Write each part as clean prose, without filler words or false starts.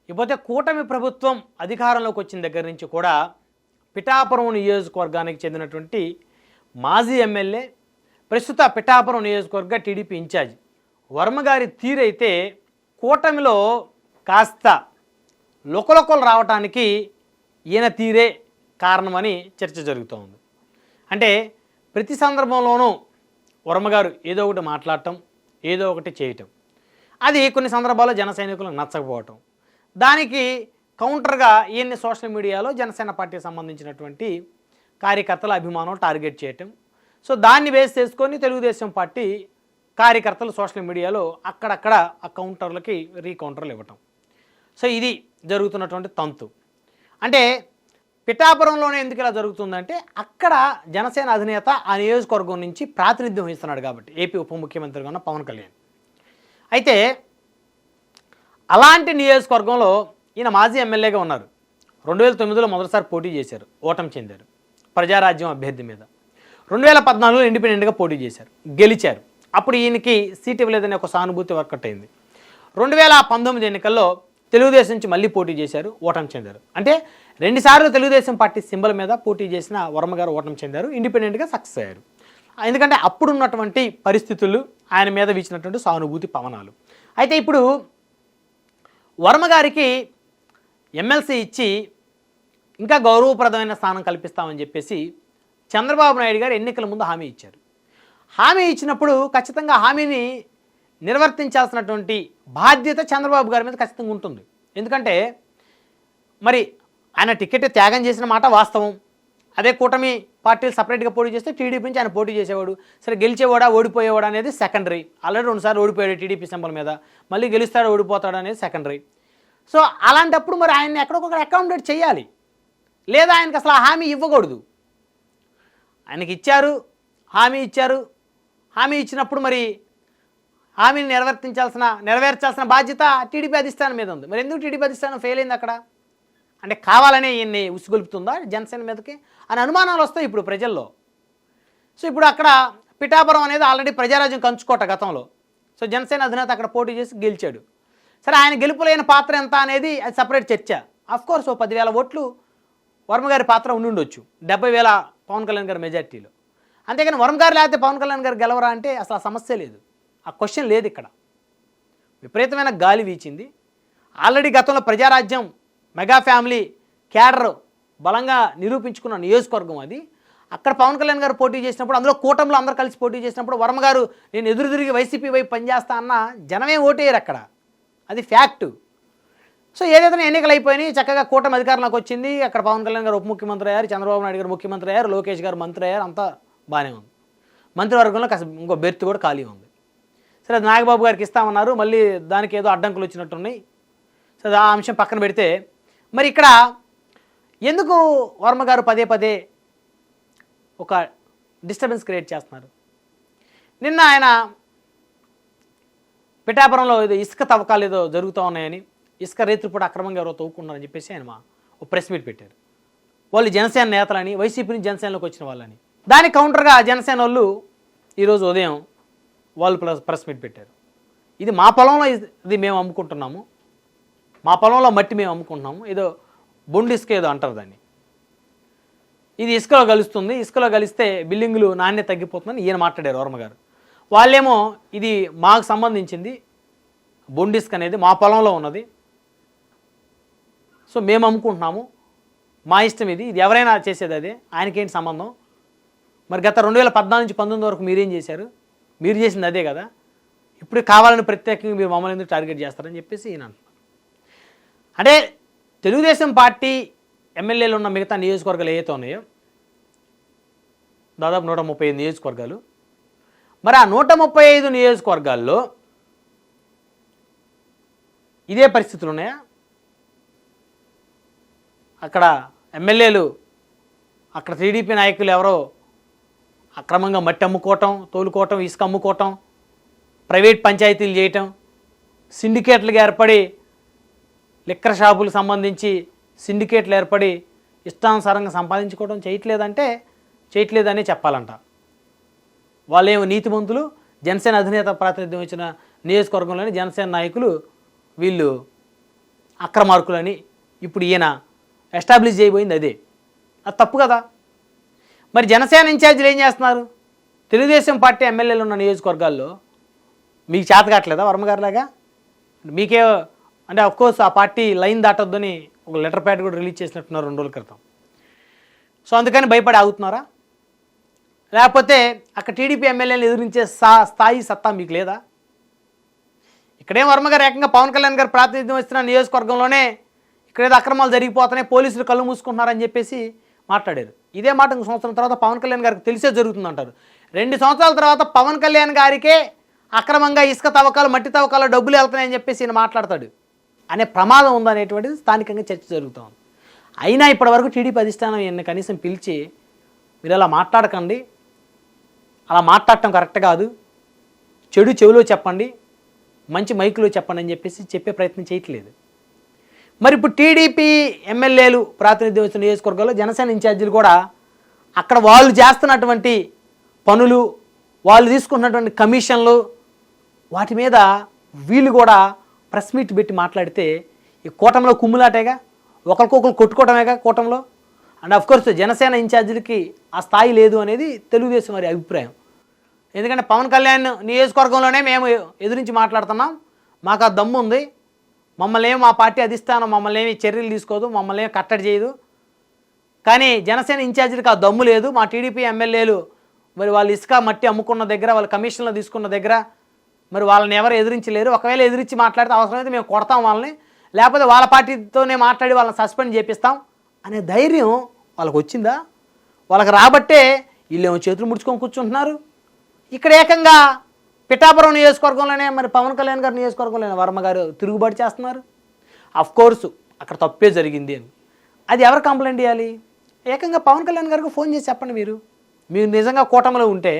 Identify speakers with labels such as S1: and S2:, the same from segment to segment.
S1: ఇకపోతే కూటమి ప్రభుత్వం అధికారంలోకి వచ్చిన దగ్గర నుంచి కూడా పిఠాపురం నియోజకవర్గానికి చెందినటువంటి మాజీ ఎమ్మెల్యే, ప్రస్తుత పిఠాపురం నియోజకవర్గ టీడీపీ ఇన్ఛార్జ్ వర్మగారి తీరైతే కూటమిలో కాస్త లొకలొకలు రావటానికి ఈయన తీరే కారణమని చర్చ జరుగుతోంది. అంటే ప్రతి సందర్భంలోనూ వర్మగారు ఏదో ఒకటి మాట్లాడటం, ఏదో ఒకటి చేయటం, అది కొన్ని సందర్భాల్లో జన సైనికులకు నచ్చకపోవటం, దానికి కౌంటర్గా ఈయన్ని సోషల్ మీడియాలో జనసేన పార్టీకి సంబంధించినటువంటి కార్యకర్తల అభిమానం టార్గెట్ చేయటం. సో దాన్ని బేస్ చేసుకొని తెలుగుదేశం పార్టీ కార్యకర్తలు సోషల్ మీడియాలో అక్కడక్కడ ఆ కౌంటర్లకి రీకౌంటర్లు ఇవ్వటం. సో ఇది జరుగుతున్నటువంటి తంతు. అంటే పిఠాపురంలోనే ఎందుకు ఇలా జరుగుతుందంటే అక్కడ జనసేన అధినేత ఆ నియోజకవర్గం నుంచి ప్రాతినిధ్యం వహిస్తున్నాడు కాబట్టి, ఏపీ ఉప ముఖ్యమంత్రిగా ఉన్న పవన్ కళ్యాణ్. అయితే అలాంటి నియోజకవర్గంలో ఈయన మాజీ ఎమ్మెల్యేగా ఉన్నారు. 2009లో మొదటిసారి పోటీ చేశారు, ఓటమి చెందారు ప్రజారాజ్యం అభ్యర్థి మీద. 2014లో ఇండిపెండెంట్గా పోటీ చేశారు, గెలిచారు. అప్పుడు ఈయనకి సీట్ ఇవ్వలేదనే ఒక సానుభూతి వర్కౌట్ అయింది. 2019 ఎన్నికల్లో తెలుగుదేశం నుంచి మళ్ళీ పోటీ చేశారు, ఓటమి చెందారు. అంటే 2 సార్లు తెలుగుదేశం పార్టీ సింబల్ మీద పోటీ చేసిన వర్మగారు ఓటమి చెందారు, ఇండిపెండెంట్గా సక్సెస్ అయ్యారు. ఎందుకంటే అప్పుడున్నటువంటి పరిస్థితులు ఆయన మీద వీచినటువంటి సానుభూతి పవనాలు. అయితే ఇప్పుడు వర్మగారికి ఎమ్మెల్సీ ఇచ్చి ఇంకా గౌరవప్రదమైన స్థానం కల్పిస్తామని చెప్పేసి చంద్రబాబు నాయుడు గారు ఎన్నికల ముందు హామీ ఇచ్చారు. హామీ ఇచ్చినప్పుడు ఖచ్చితంగా హామీని నిర్వర్తించాల్సినటువంటి బాధ్యత చంద్రబాబు గారి మీద ఖచ్చితంగా ఉంటుంది. ఎందుకంటే మరి ఆయన టికెట్ త్యాగం చేసిన మాట వాస్తవం. అదే కూటమి పార్టీలు సపరేట్గా పోటీ చేస్తే టీడీపీ నుంచి ఆయన పోటీ చేసేవాడు. సరే గెలిచేవాడా ఓడిపోయేవాడా అనేది సెకండరీ. ఆల్రెడీ 2 సార్లు ఓడిపోయాడు టీడీపీ సింబల్ మీద, మళ్ళీ గెలుస్తాడు ఓడిపోతాడు అనేది సెకండరీ. సో అలాంటప్పుడు మరి ఆయన్ని ఎక్కడొకక్కడ అకామిడేట్ చేయాలి, లేదా ఆయనకి అసలు ఆ హామీ ఇవ్వకూడదు. ఆయనకి ఇచ్చారు, హామీ ఇచ్చారు. హామీ ఇచ్చినప్పుడు మరి హామీని నెరవేర్చాల్సిన బాధ్యత టీడీపీ అధిష్టానం మీద ఉంది. మరి ఎందుకు టీడీపీ అధిష్టానం ఫెయిల్ అయింది అక్కడ? అంటే కావాలనే ఈయన్ని ఉసిగొలుపుతుందా జనసేన మీదకి అని అనుమానాలు వస్తాయి ఇప్పుడు ప్రజల్లో. సో ఇప్పుడు అక్కడ పిఠాపురం అనేది ఆల్రెడీ ప్రజారాజ్యం కంచుకోట గతంలో. సో జనసేన అధినేత అక్కడ పోటీ చేసి గెలిచాడు. సరే ఆయన గెలుపులేని పాత్ర ఎంత అనేది అది సపరేట్ చర్చ. అఫ్కోర్స్ 10,000 ఓట్లు వర్మగారి పాత్ర ఉండుండొచ్చు 70,000 పవన్ కళ్యాణ్ గారి మెజార్టీలో. అంతేగాని వర్మగారు లేకపోతే పవన్ కళ్యాణ్ గారు గెలవరా అంటే అసలు ఆ సమస్య లేదు, ఆ క్వశ్చన్ లేదు. ఇక్కడ విపరీతమైన గాలి వీచింది. ఆల్రెడీ గతంలో ప్రజారాజ్యం మెగా ఫ్యామిలీ క్యాడర్ బలంగా నిరూపించుకున్న నియోజకవర్గం అది. అక్కడ పవన్ కళ్యాణ్ గారు పోటీ చేసినప్పుడు, అందులో కూటమిలో అందరూ కలిసి పోటీ చేసినప్పుడు వర్మగారు నేను ఎదురు తిరిగి వైసీపీ వైపు పనిచేస్తా అన్న జనమే ఓటేయరు అక్కడ, అది ఫ్యాక్టు. సో ఏదైతే ఎన్నికలు అయిపోయినాయి, చక్కగా కూటమి అధికారంలోకి వచ్చింది. అక్కడ పవన్ కళ్యాణ్ గారు ఉప ముఖ్యమంత్రి అయ్యారు, చంద్రబాబు నాయుడు గారు ముఖ్యమంత్రి అయ్యారు, లోకేష్ గారు మంత్రి అయ్యారు, అంతా బాగానే ఉంది. మంత్రివర్గంలో కాస్త ఇంకో బెర్త్ కూడా ఖాళీ ఉంది. సరే నాగబాబు గారికి ఇస్తామన్నారు, మళ్ళీ దానికి ఏదో అడ్డంకులు వచ్చినట్టున్నాయి. సరే ఆ అంశం పక్కన పెడితే మరి ఇక్కడ ఎందుకు వర్మగారు పదే పదే ఒక డిస్టర్బెన్స్ క్రియేట్ చేస్తున్నారు? నిన్న ఆయన పిఠాపురంలో ఏదో ఇసుక తవ్వకాలు ఏదో జరుగుతూ ఉన్నాయని, ఇసుక రేతులు అక్రమంగా ఎవరో తవ్వుకున్నారని చెప్పేసి ఆయన ఒక ప్రెస్ మీట్ పెట్టారు. వాళ్ళు జనసేన నేతలని, వైసీపీ నుంచి జనసేనలోకి వచ్చిన వాళ్ళని. దానికి కౌంటర్గా జనసేన వాళ్ళు ఈరోజు ఉదయం వాళ్ళు ప్రెస్ మీట్ పెట్టారు. ఇది మా పొలంలో ఇది మేము అమ్ముకుంటున్నాము, మా పొలంలో మట్టి మేము అమ్ముకుంటున్నాము, ఏదో బొండు ఇసుక ఏదో అంటారు దాన్ని, ఇది ఇసుకలో కలుస్తుంది, ఇసుకలో కలిస్తే బిల్డింగులు నాణ్యత తగ్గిపోతుందని ఈయన మాట్లాడారు వర్మగారు. వాళ్ళేమో ఇది మాకు సంబంధించింది, బొండు ఇసుక అనేది మా పొలంలో ఉన్నది, సో మేము అమ్ముకుంటున్నాము, మా ఇష్టం ఇది, ఇది ఎవరైనా చేసేది అదే, ఆయనకేంటి సంబంధం? మరి గత 2014 నుంచి 19 వరకు మీరేం చేశారు? మీరు చేసింది అదే కదా, ఇప్పుడు కావాలని ప్రత్యేకంగా మీరు మమ్మల్ని ఎందుకు టార్గెట్ చేస్తారని చెప్పేసి ఈయన అంటున్నారు. అంటే తెలుగుదేశం పార్టీ ఎమ్మెల్యేలు ఉన్న మిగతా నియోజకవర్గాలు ఏవైతే ఉన్నాయో దాదాపు 135 నియోజకవర్గాలు, మరి ఆ 135 నియోజకవర్గాల్లో ఇదే పరిస్థితులు ఉన్నాయా? అక్కడ ఎమ్మెల్యేలు, అక్కడ టీడీపీ నాయకులు ఎవరో అక్రమంగా మట్టి అమ్ముకోవటం, తోలుకోవటం, ఇసుక అమ్ముకోవటం, ప్రైవేట్ పంచాయతీలు చేయటం, సిండికేట్లుగా ఏర్పడి లిక్కర్ షాపులకు సంబంధించి సిండికేట్లు ఏర్పడి ఇష్టానుసారంగా సంపాదించుకోవడం చేయట్లేదని చెప్పాలంట. వాళ్ళేమో నీతిమంతులు, జనసేన అధినేత ప్రాతినిధ్యం ఇచ్చిన నియోజకవర్గంలోని జనసేన నాయకులు వీళ్ళు అక్రమార్కులని ఇప్పుడు ఈయన ఎస్టాబ్లిష్ చేయబోయింది అదే. అది తప్పు కదా. మరి జనసేన ఇన్ఛార్జీలు ఏం చేస్తున్నారు? తెలుగుదేశం పార్టీ ఎమ్మెల్యేలు ఉన్న నియోజకవర్గాల్లో మీకు చేత కావట్లేదా వర్మగారిలాగా? మీకే అంటే అఫ్కోర్స్ ఆ పార్టీ లైన్ దాటొద్దని ఒక లెటర్ ప్యాడ్ కూడా రిలీజ్ చేసినట్టున్నారు 2 రోజుల క్రితం. సో అందుకని భయపడి ఆగుతున్నారా? లేకపోతే అక్కడ టీడీపీ ఎమ్మెల్యేలు ఎదిరించే స్థాయి సత్తా మీకు లేదా? ఇక్కడేం వర్మగారు ఏకంగా పవన్ కళ్యాణ్ గారు ప్రాతినిధ్యం వస్తున్న నియోజకవర్గంలోనే ఇక్కడేదో అక్రమాలు జరిగిపోతున్నాయి, పోలీసులు కళ్ళు మూసుకుంటున్నారని చెప్పేసి మాట్లాడారు. ఇదే మాట 1 సంవత్సరం తర్వాత పవన్ కళ్యాణ్ గారికి తెలిసే జరుగుతుందంటారు. 2 సంవత్సరాల తర్వాత పవన్ కళ్యాణ్ గారికే అక్రమంగా ఇసుక తవ్వకాలు, మట్టి తవ్వకాలు డబ్బులు వెళ్తున్నాయని చెప్పేసి ఈయన మాట్లాడతాడు అనే ప్రమాదం ఉందనేటువంటిది స్థానికంగా చర్చ జరుగుతుంది. అయినా ఇప్పటివరకు టీడీపీ అధిష్టానం ఈయన్ని కనీసం పిలిచి మీరు అలా మాట్లాడకండి, అలా మాట్లాడటం కరెక్ట్ కాదు, చెడు చెవిలో చెప్పండి, మంచి మైకులో చెప్పండి అని చెప్పేసి చెప్పే ప్రయత్నం చేయట్లేదు. మరి ఇప్పుడు టీడీపీ ఎమ్మెల్యేలు ప్రాతినిధ్యం వస్తున్న నియోజకవర్గాల్లో జనసేన ఇన్ఛార్జీలు కూడా అక్కడ వాళ్ళు చేస్తున్నటువంటి పనులు, వాళ్ళు తీసుకున్నటువంటి కమిషన్లు, వాటి మీద వీళ్ళు కూడా ప్రెస్ మీట్ పెట్టి మాట్లాడితే ఈ కూటమిలో కుమ్ములాటేగా, ఒకరికొకరు కొట్టుకోవడమేగా కూటమిలో. అండ్ అఫ్కోర్స్ జనసేన ఇన్ఛార్జీలకి ఆ స్థాయి లేదు అనేది తెలుగుదేశం వారి అభిప్రాయం. ఎందుకంటే పవన్ కళ్యాణ్ నియోజకవర్గంలోనే మేము ఎదురించి మాట్లాడుతున్నాం, మాకు ఆ దమ్ము ఉంది, మమ్మల్ని ఏమి మా పార్టీ అధిష్టానం మమ్మల్ని ఏమి చర్యలు తీసుకోదు, మమ్మల్ని ఏమి కట్టడి చేయదు. కానీ జనసేన ఇన్ఛార్జీలకు ఆ దమ్ము లేదు. మా టీడీపీ ఎమ్మెల్యేలు మరి వాళ్ళు ఇసుక మట్టి అమ్ముకున్న దగ్గర, వాళ్ళ కమిషన్లు తీసుకున్న దగ్గర మరి వాళ్ళని ఎవరు ఎదిరించలేరు. ఒకవేళ ఎదిరించి మాట్లాడితే అవసరమైతే మేము కొడతాం వాళ్ళని, లేకపోతే వాళ్ళ పార్టీతోనే మాట్లాడి వాళ్ళని సస్పెండ్ చేపిస్తాం అనే ధైర్యం వాళ్ళకు వచ్చిందా? వాళ్ళకి రాబట్టే వీళ్ళేమో చేతులు ముడుచుకొని కూర్చుంటున్నారు. ఇక్కడ ఏకంగా పిఠాపురం నియోజకవర్గంలోనే మరి పవన్ కళ్యాణ్ గారి నియోజకవర్గంలోనే వర్మ గారు తిరుగుబాటు చేస్తున్నారు. అఫ్కోర్సు అక్కడ తప్పే జరిగింది అని అది ఎవరు కంప్లైంట్ చేయాలి? ఏకంగా పవన్ కళ్యాణ్ గారికి ఫోన్ చేసి చెప్పండి. మీరు నిజంగా కూటమిలో ఉంటే,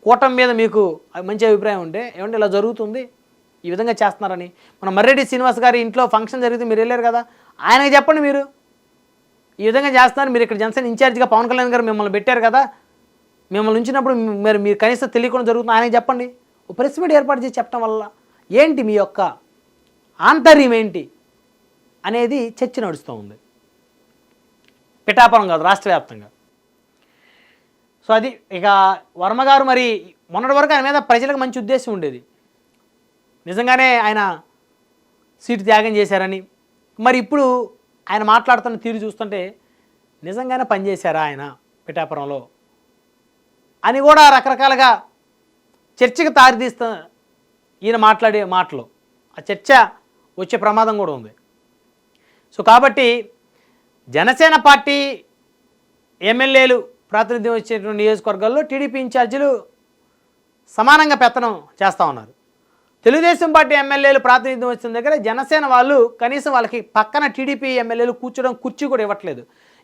S1: కూటమి మీద మీకు మంచి అభిప్రాయం ఉంటే, ఏమంటే ఇలా జరుగుతుంది, ఈ విధంగా చేస్తున్నారని. మన మర్రెడ్డి శ్రీనివాస్ గారి ఇంట్లో ఫంక్షన్ జరిగితే మీరు వెళ్ళారు కదా, ఆయనకి చెప్పండి మీరు ఈ విధంగా చేస్తున్నారు, మీరు ఇక్కడ జనసేన ఇన్ఛార్జిగా పవన్ కళ్యాణ్ గారు మిమ్మల్ని పెట్టారు కదా, మిమ్మల్ని ఉంచినప్పుడు మీరు కనీసం తెలియకుండా జరుగుతుంది ఆయనకి చెప్పండి. ఓ ప్రెస్ మీట్ ఏర్పాటు చేసి చెప్పడం వల్ల ఏంటి మీ యొక్క ఆంతర్యం ఏంటి అనేది చర్చ నడుస్తూ ఉంది. పిఠాపురం కాదు, రాష్ట్ర వ్యాప్తంగా. సో అది ఇక వర్మగారు మరి మొన్నటి వరకు ఆయన మీద ప్రజలకు మంచి ఉద్దేశం ఉండేది, నిజంగానే ఆయన సీటు త్యాగం చేశారని. మరి ఇప్పుడు ఆయన మాట్లాడుతున్న తీరు చూస్తుంటే నిజంగానే పనిచేశారా ఆయన పిఠాపురంలో అని కూడా రకరకాలుగా చర్చకు తారితీస్తా ఈయన మాట్లాడే మాటలు. ఆ చర్చ వచ్చే ప్రమాదం కూడా ఉంది. సో కాబట్టి జనసేన పార్టీ ఎమ్మెల్యేలు ప్రాతినిధ్యం వచ్చేటువంటి నియోజకవర్గాల్లో టీడీపీ ఇన్ఛార్జీలు సమానంగా పెత్తనం చేస్తూ ఉన్నారు. తెలుగుదేశం పార్టీ ఎమ్మెల్యేలు ప్రాతినిధ్యం వచ్చిన దగ్గర జనసేన వాళ్ళు కనీసం వాళ్ళకి పక్కన టీడీపీ ఎమ్మెల్యేలు కూర్చోడం కుర్చీ కూడా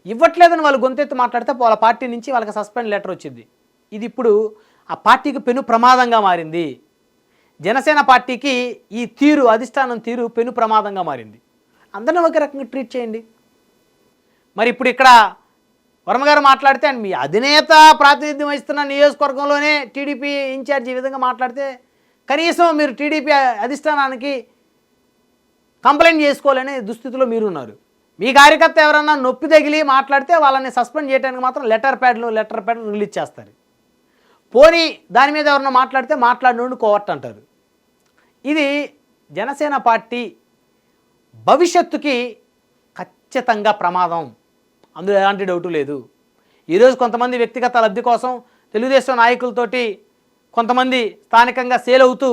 S1: ఇవ్వట్లేదని వాళ్ళు గొంతెత్తి మాట్లాడితే వాళ్ళ పార్టీ నుంచి వాళ్ళకి సస్పెండ్ లెటర్ వచ్చింది. ఇది ఇప్పుడు ఆ పార్టీకి పెను ప్రమాదంగా మారింది. జనసేన పార్టీకి ఈ తీరు, అధిష్టానం తీరు పెను ప్రమాదంగా మారింది. అందరినీ ఒకే రకంగా ట్రీట్ చేయండి. మరి ఇప్పుడు ఇక్కడ వర్మగారు మాట్లాడితే మీ అధినేత ప్రాతినిధ్యం వహిస్తున్న నియోజకవర్గంలోనే టీడీపీ ఇన్ఛార్జ్ ఈ విధంగా మాట్లాడితే కనీసం మీరు టీడీపీ అధిష్టానానికి కంప్లైంట్ చేసుకోవాలనే దుస్థితిలో మీరున్నారు. మీ కార్యకర్త ఎవరన్నా నొప్పి తగిలి మాట్లాడితే వాళ్ళని సస్పెండ్ చేయడానికి మాత్రం లెటర్ ప్యాడ్లు రిలీజ్ చేస్తారు. పోనీ దాని మీద ఎవరన్నా మాట్లాడితే మాట్లాడినోడు కోవర్ట్ అంటారు. ఇది జనసేన పార్టీ భవిష్యత్తుకి ఖచ్చితంగా ప్రమాదం, అందులో ఎలాంటి డౌటు లేదు. ఈరోజు కొంతమంది వ్యక్తిగత లబ్ధి కోసం తెలుగుదేశం నాయకులతోటి కొంతమంది స్థానికంగా సేల్ అవుతూ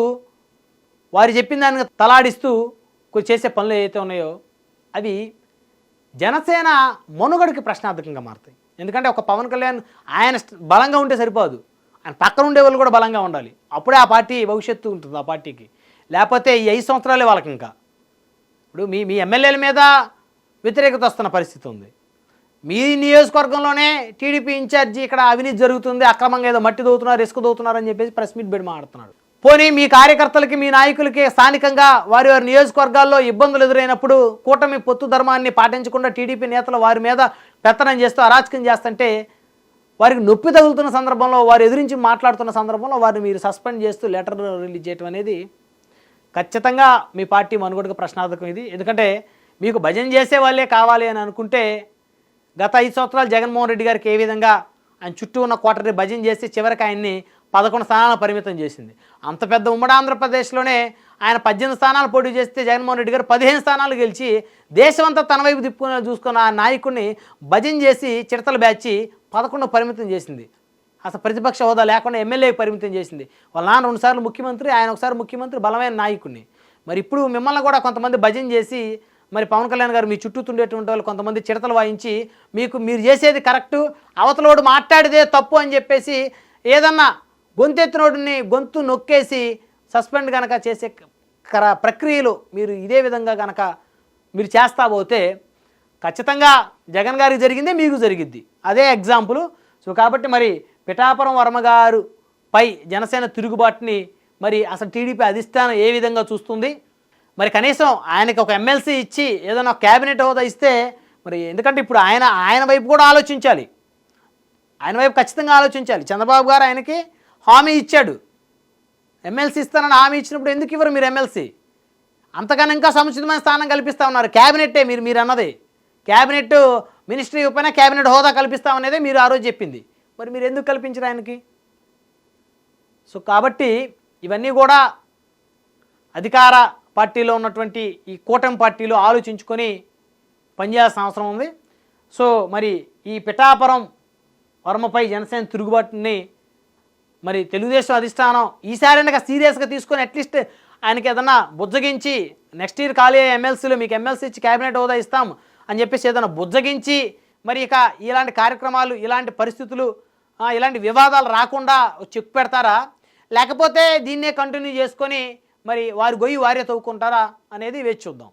S1: వారు చెప్పిన దానికి తలాడిస్తూ చేసే పనులు ఏవైతే ఉన్నాయో అవి జనసేన మనుగడకి ప్రశ్నార్థకంగా మారుతాయి. ఎందుకంటే ఒక పవన్ కళ్యాణ్ ఆయన బలంగా ఉంటే సరిపోదు, ఆయన పక్కన ఉండే వాళ్ళు కూడా బలంగా ఉండాలి. అప్పుడే ఆ పార్టీ భవిష్యత్తు ఉంటుంది ఆ పార్టీకి. లేకపోతే ఈ 5 సంవత్సరాలే వాళ్ళకి. ఇంకా ఇప్పుడు మీ ఎమ్మెల్యేల మీద వ్యతిరేకత వస్తున్న పరిస్థితి ఉంది. మీ నియోజకవర్గంలోనే టీడీపీ ఇన్ఛార్జి ఇక్కడ అవినీతి జరుగుతుంది, అక్రమంగా ఏదో మట్టి దోతున్నారు, ఇసుక దోతున్నారు అని చెప్పేసి ప్రెస్ మీట్ పెట్టి మాట్లాడుతున్నాడు. పోనీ మీ కార్యకర్తలకి, మీ నాయకులకి స్థానికంగా వారి నియోజకవర్గాల్లో ఇబ్బందులు ఎదురైనప్పుడు కూటమి పొత్తు ధర్మాన్ని పాటించకుండా టీడీపీ నేతలు వారి మీద పెత్తనం చేస్తూ అరాచకం చేస్తుంటే వారికి నొప్పి తగులుతున్న సందర్భంలో, వారు ఎదిరించి మాట్లాడుతున్న సందర్భంలో వారిని మీరు సస్పెండ్ చేస్తూ లెటర్ రిలీజ్ చేయడం అనేది ఖచ్చితంగా మీ పార్టీ మనుగడకు ప్రశ్నార్థకం. ఇది ఎందుకంటే మీకు భజన చేసే వాళ్ళే కావాలి అని అనుకుంటే గత 5 సంవత్సరాలు జగన్మోహన్ రెడ్డి గారికి ఏ విధంగా ఆయన చుట్టూ ఉన్న కోటరి భజన చేసి చివరికి ఆయన్ని 11 స్థానాలు పరిమితం చేసింది. అంత పెద్ద ఉమ్మడి ఆంధ్రప్రదేశ్లోనే ఆయన 18 స్థానాలు పోటీ చేస్తే జగన్మోహన్ రెడ్డి గారు 15 స్థానాలు గెలిచి దేశమంతా తన వైపు తిప్పుకుని చూసుకున్న ఆ నాయకుడిని భజన చేసి చిడతలు బ్యాచి 11 పరిమితం చేసింది. అసలు ప్రతిపక్ష హోదా లేకుండా ఎమ్మెల్యేకి పరిమితం చేసింది. వాళ్ళ నాన్న 2 సార్లు ముఖ్యమంత్రి, ఆయన ఒకసారి ముఖ్యమంత్రి, బలమైన నాయకుడిని. మరి ఇప్పుడు మిమ్మల్ని కూడా కొంతమంది భజన చేసి మరి పవన్ కళ్యాణ్ గారు మీ చుట్టూ తుండేటువంటి వాళ్ళు కొంతమంది చిడతలు వాయించి మీరు చేసేది కరెక్టు, అవతలోడు మాట్లాడితే తప్పు అని చెప్పేసి ఏదన్నా గొంతెత్తినోడిని గొంతు నొక్కేసి సస్పెండ్ కనుక చేసే ప్రక్రియలు మీరు ఇదే విధంగా కనుక మీరు చేస్తా పోతే ఖచ్చితంగా జగన్ గారికి జరిగిందే మీకు జరిగిద్ది. అదే ఎగ్జాంపుల్. సో కాబట్టి మరి పిఠాపురం వర్మ గారు పై జనసేన తిరుగుబాటుని మరి అసలు టీడీపీ అధిష్టానం ఏ విధంగా చూస్తుంది? మరి కనీసం ఆయనకి ఒక ఎమ్మెల్సీ ఇచ్చి ఏదైనా క్యాబినెట్ హోదా ఇస్తే మరి ఎందుకంటే ఇప్పుడు ఆయన వైపు కూడా ఆలోచించాలి. ఆయన వైపు ఖచ్చితంగా ఆలోచించాలి. చంద్రబాబు గారు ఆయనకి హామీ ఇచ్చాడు, ఎమ్మెల్సీ ఇస్తానని హామీ ఇచ్చినప్పుడు ఎందుకు ఇవ్వరు మీరు ఎమ్మెల్సీ? అంతకన్నా ఇంకా సముచితమైన స్థానం కల్పిస్తా ఉన్నారు. క్యాబినెట్టే మీరు అన్నది, క్యాబినెట్ మినిస్ట్రీ పైన క్యాబినెట్ హోదా కల్పిస్తామనేదే మీరు ఆ రోజు చెప్పింది. మరి మీరు ఎందుకు కల్పించరు ఆయనకి? సో కాబట్టి ఇవన్నీ కూడా అధికార పార్టీలో ఉన్నటువంటి ఈ కూటమి పార్టీలో ఆలోచించుకొని పనిచేయాల్సిన అవసరం ఉంది. సో మరి ఈ పిఠాపురం వర్మపై జనసేన తిరుగుబాటుని మరి తెలుగుదేశం అధిష్టానం ఈసారి సీరియస్గా తీసుకొని అట్లీస్ట్ ఆయనకి ఏదన్నా బుజ్జగించి నెక్స్ట్ ఇయర్ ఖాళీ అయ్యే ఎమ్మెల్సీలో మీకు ఎమ్మెల్సీ ఇచ్చి క్యాబినెట్ హోదా ఇస్తాం అని చెప్పేసి ఏదైనా బుజ్జగించి మరి ఇక ఇలాంటి కార్యక్రమాలు, ఇలాంటి పరిస్థితులు, ఇలాంటి వివాదాలు రాకుండా చెక్ పెడతారా, లేకపోతే దీన్నే కంటిన్యూ చేసుకొని మరి వారి గొయ్యి వారే తవ్వుకుంటారా అనేది వేచి చూద్దాం.